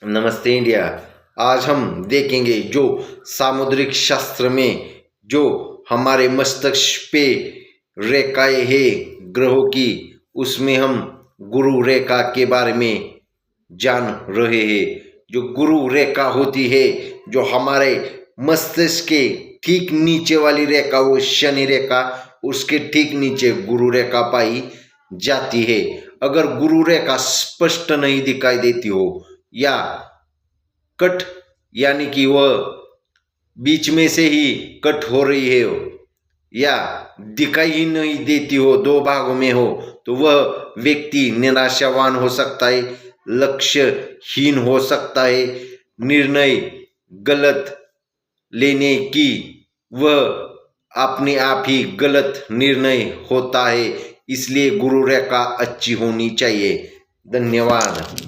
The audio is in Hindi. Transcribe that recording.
नमस्ते इंडिया। आज हम देखेंगे जो सामुद्रिक शास्त्र में जो हमारे मस्तिष्क पे रेखाएं है ग्रहों की, उसमें हम गुरु रेखा के बारे में जान रहे हैं। जो गुरु रेखा होती है, जो हमारे मस्तिष्क के ठीक नीचे वाली रेखा, वो शनि रेखा, उसके ठीक नीचे गुरु रेखा पाई जाती है। अगर गुरु रेखा स्पष्ट नहीं दिखाई देती हो या कट यानी कि वह बीच में से ही कट हो रही है या दिखाई ही नहीं देती हो, दो भागों में हो, तो वह व्यक्ति निराशावान हो सकता है, लक्ष्यहीन हो सकता है, निर्णय गलत लेने की वह अपने आप ही गलत निर्णय होता है। इसलिए गुरु रेखा अच्छी होनी चाहिए। धन्यवाद।